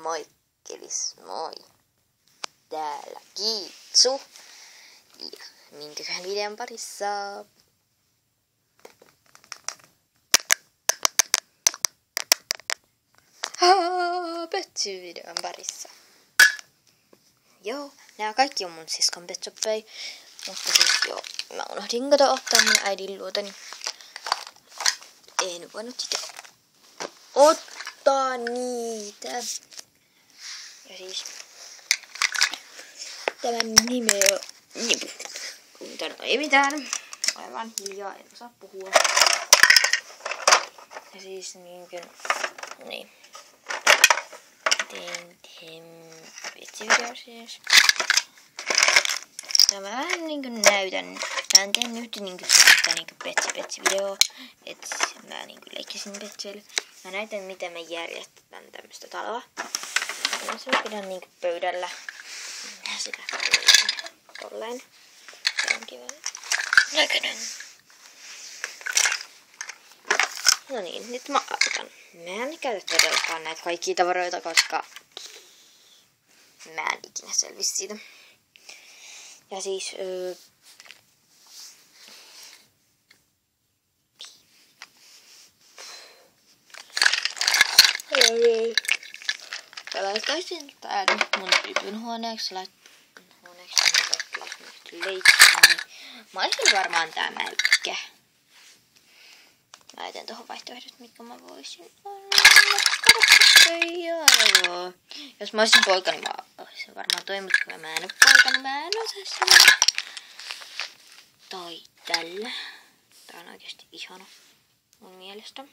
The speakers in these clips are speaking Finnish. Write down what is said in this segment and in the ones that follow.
Moikkelis, moi. Täällä Kiitsu. Ja minkäköhän videon parissa? Petsy-videon parissa. Joo, nää kaikki on mun siskon petsoppei. Mutta siis joo, mä unohdin ottaa mun äidin luota, niin en voinut sitä ottaa niitä. Ja siis tämän nimi on Nipu. No ei mitään. Aivan hiljaa, en osaa puhua. Ja siis niinkö, niin. Tein vitsivideo siis. Ja mä vähän niinkö näytän. Mä en tee nyt niinkö sellaista niinkö petsi-video. Et mä niinkö leikkisin petseillä. Mä näytän miten me järjestetään tämmöstä taloa. Ja se pidän niinkö pöydällä. Sitä tolleen. Se on kiva näköinen. No niin, nyt mä aloitan. Mä en käytä todellakaan näitä kaikkia tavaroita, koska mä en ikinä selvisi siitä. Ja siis mä laittaisin tää mun tyypyn huoneeksi. Mä olisin varmaan tää mälkkä. Mä laitan tohon vaihtoehdot, mitkä mä voisin olla. Jos mä olisin poika, niin mä olisin varmaan toi, mutta kun mä en oo poika, niin mä en osaa sitä. Tai tällä. Tää on oikeesti ihana mun mielestä.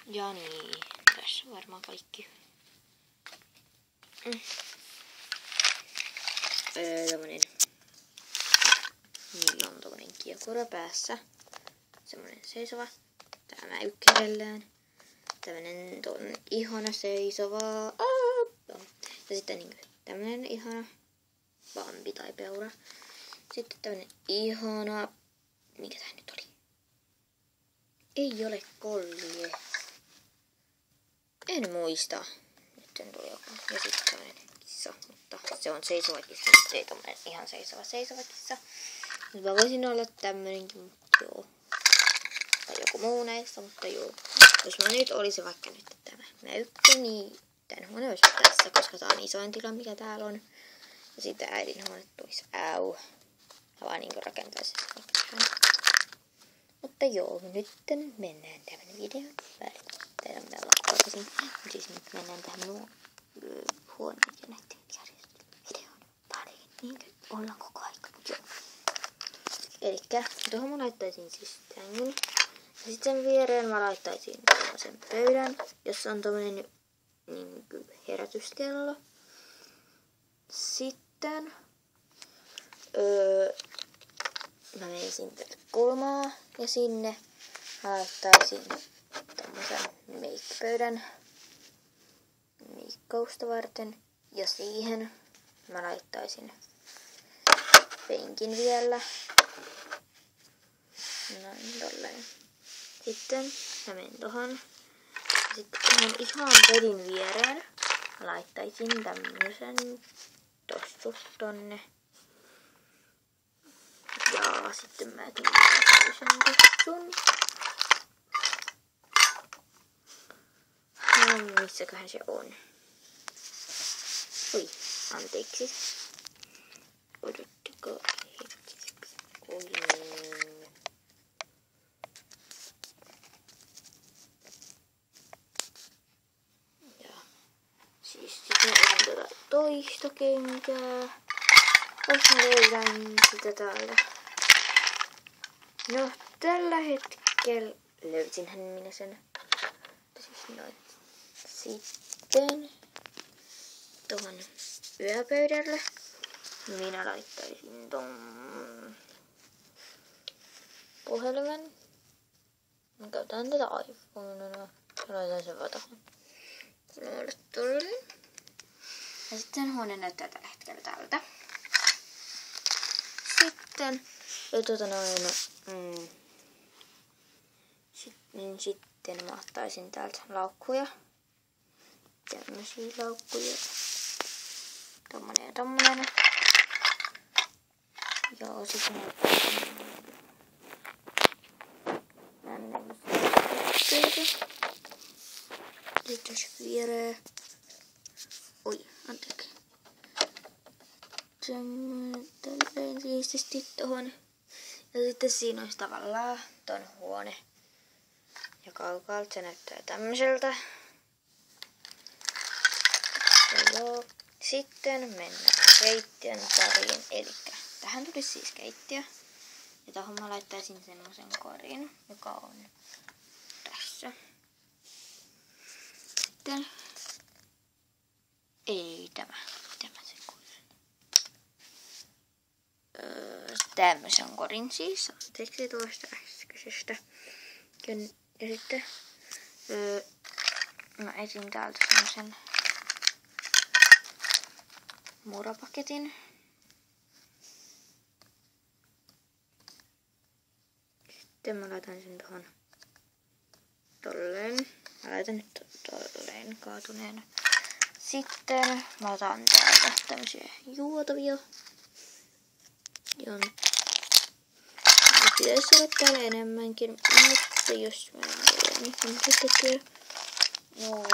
Ja niin, tässä on varmaan kaikki. Tämmönen. Niillä on tommonen kiekura päässä. Semmonen seisova. Tämä ykkösellään. Tämmönen tommonen ihana seisova. Ja sitten niinku tämmönen ihana bambi tai peura. Sitten tämmönen ihana. Mikä tää nyt oli? Ei ole kollie. En muista. Nyt sen tuli joku. Ja sitten tämmönen kissa. Mutta se on seisova kissa. Se ei tommonen ihan seisova kissa. Nyt mä voisin olla tämmönenkin, mutta joo. Tai joku muu näistä, mutta joo. Jos mä nyt olisi vaikka nyt tämä näyttö, niin tän huone olisi tässä, koska tää on isoin tila, mikä täällä on. Ja sitten äidin huone tulisi Mä vaan niinku rakentaisin sitä. Mutta joo, nyt mennään tämän videon väliin. Me lakkoisin. Siis nyt mennään tähän mun huoneen ja näiden videon pariin. Niinkö ollaan koko aika. Joo. Elikkä tuohon mä laittaisin siis tämän. Ja sitten sen viereen mä laittaisin sen pöydän, jossa on tommonen niin herätyskello. Sitten mä menisin tätä kulmaa ja sinne mä laittaisin tämmösen meikkipöydän meikkausta varten. Ja siihen mä laittaisin penkin vielä. Noin tolleen. Sitten mä menen tohon. Sitten tähän ihan pedin viereen mä laittaisin tämmösen tossut tonne. Ja sitten mä teen sen tossun. Missäköhän se on? Oi, anteeksi. Odottakaa hetkeksi. Ja siis sitten on tätä toista kenkää. Jos mä löydän sitä täältä. No, tällä hetkellä löysinhän minä sen. Siis noin. Sitten tuohon yöpöydälle minä laittaisin ton puhelimen. Mä käytän tätä iPhonea. Laitan sen vaan tohon. Ja sitten huone näyttää tällä hetkellä tältä. Sitten Sitten mä ottaisin täältä laukkuja. Tämmösiä laukkuja. Tommonen ja tommonen. Joo, sit mä ottaisin Liitos viereen. Oi, anteeksi. Tälleen siististi tohon. Ja sitten siinä olisi tavallaan ton huone. Ja kaukaalta se näyttää tämmöseltä. Ja joo. Sitten mennään keittiön pariin. Elikkä tähän tulisi siis keittiö. Ja tähän mä laittaisin semmosen korin, joka on tässä. Sitten ei tämä se korin. Tämmösen korin siis. Anteeksi tuosta äskeisestä. Ja sitten mä etsin täältä semmosen muurapaketin. Sitten mä laitan sen tohon tolleen. Mä laitan nyt tolleen kaatuneena. Sitten mä otan täältä tämmösiä juotavia. Ja pitäisi olla täällä enemmänkin, mutta jos mä en tiedä, niin kun se tekee. Joo,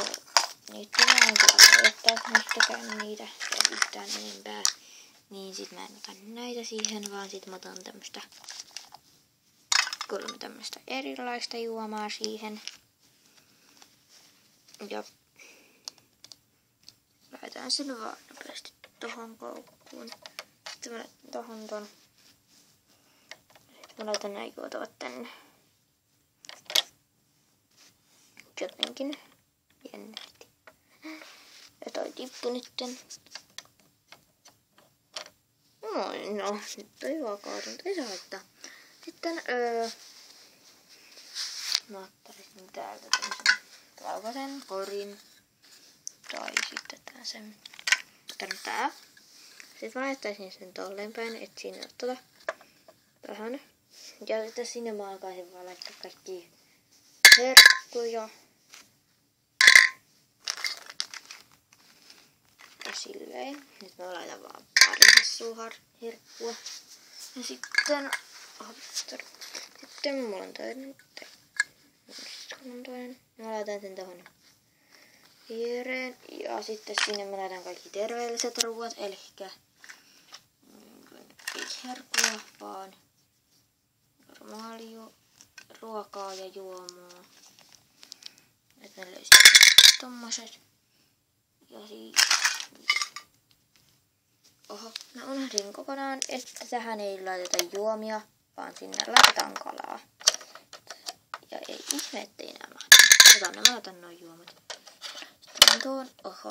niitä mä en kyllä laittaa mistäkään niitä yhtään enempää. Niin sit mä en ota näitä siihen, vaan sit mä otan tämmöstä 3 tämmöstä erilaista juomaa siihen. Ja laitan sen vaan nopeasti tohon koukkuun. Sitten mä laitan tohon ton. Sitten mä laitan nää juotavat tänne. Jotenkin jännästi. Ja toi tippu nytten. No, nyt on hyvä kaatunut. Ei saa laittaa. Sitten mä ottaisin täältä tämmösen laukasen korin. Tai sitten tämmösen. Tää. Sitten mä laittaisin sen tolleen päin, et siinä ottaa tähän. Ja sitten sinne mä alkaisin vaan laittaa kaikki herkkuja. Ja silleen. Nyt mä laitan vaan pari herkkua. Ja sitten mulla on toinen. Mä laitan sen tohon viereen. Ja sitten sinne mä laitan kaikki terveelliset ruuat. Elikkä ei herkkuja, vaan normaalia ruokaa ja juomaa. Nyt mä löysin tommoset. Ja siis oho, mä unohdin kokonaan, että tähän ei laiteta juomia, vaan sinne laitetaan kalaa. Ja ei ihme, ettei nämä mahdu. Mä laitan noin juomat. Sitten tuon, oho.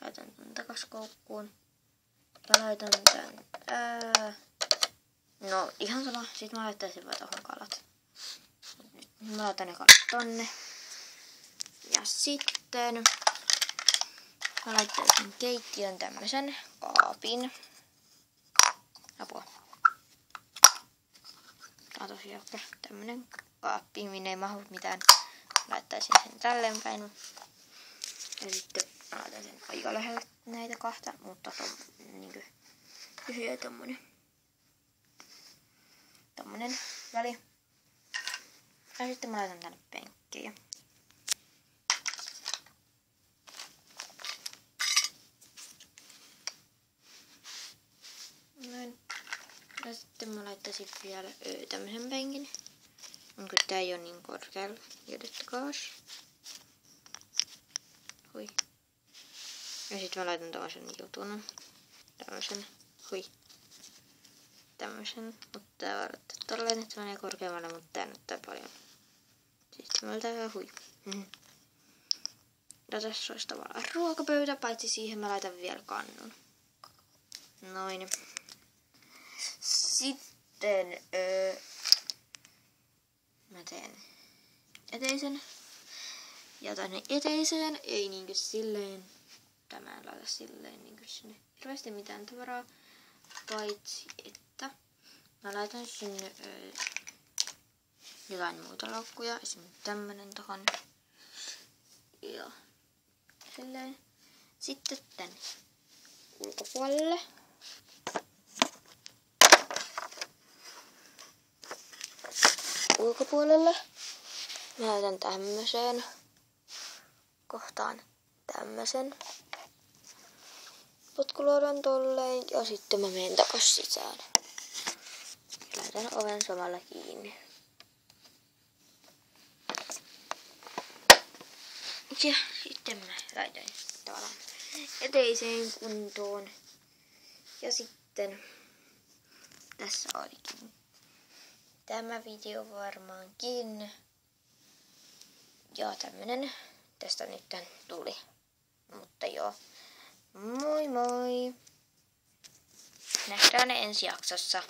Laitan tän takas koukkuun. Ja laitan tän, no ihan sama, sit mä laittaisin vaan tohon kalat. Mä laitan ne kalat tonne. Ja sitten mä laittaisin keittiön tämmösen kaapin. Apua. Tää on tosiaan tämmönen kaappi, minne ei mahdu mitään. Laittaisin sen tälleen päin. Ja sitten mä laitan sen aika lähellä näitä kahta, mutta niinkö pysyy tommonen väli. Ja sitten mä laitan tänne penkkiä. Näin. Ja sitten mä laittaisin vielä tämmösen penkin. Onko tää ei oo niin korkealla? Jodettakas. Hui. Ja sit mä laitan tommosen jutun. Tämmösen. Hui. Tämmösen. Mutta tää vaan ottaa tolleen, että se menee korkeammalle, mutta tää näyttää paljon. Sitten mä laitan hui. Ja tässä olisi tavallaan ruokapöytä, paitsi siihen mä laitan vielä kannun. Noin. Sitten mä teen eteisen. Ja tänne eteiseen ei niinkö silleen, tämä en laita silleen niinkö sinne hirveästi mitään tavaraa, paitsi että mä laitan sinne jotain muita laukkuja. Esimerkiksi tämmönen tohon. Ja silleen. Sitten tänne ulkopuolelle. Mä laitan tämmöseen kohtaan tämmösen potkulaudan tolleen ja sitten mä menen takas sisään. Laitan oven samalla kiinni. Ja sitten mä laitan tavallaan eteiseen kuntoon. Ja sitten tässä olikin tämä video varmaankin. Ja tämmönen tästä nyt tuli. Mutta joo. Moi moi! Nähdään ensi jaksossa.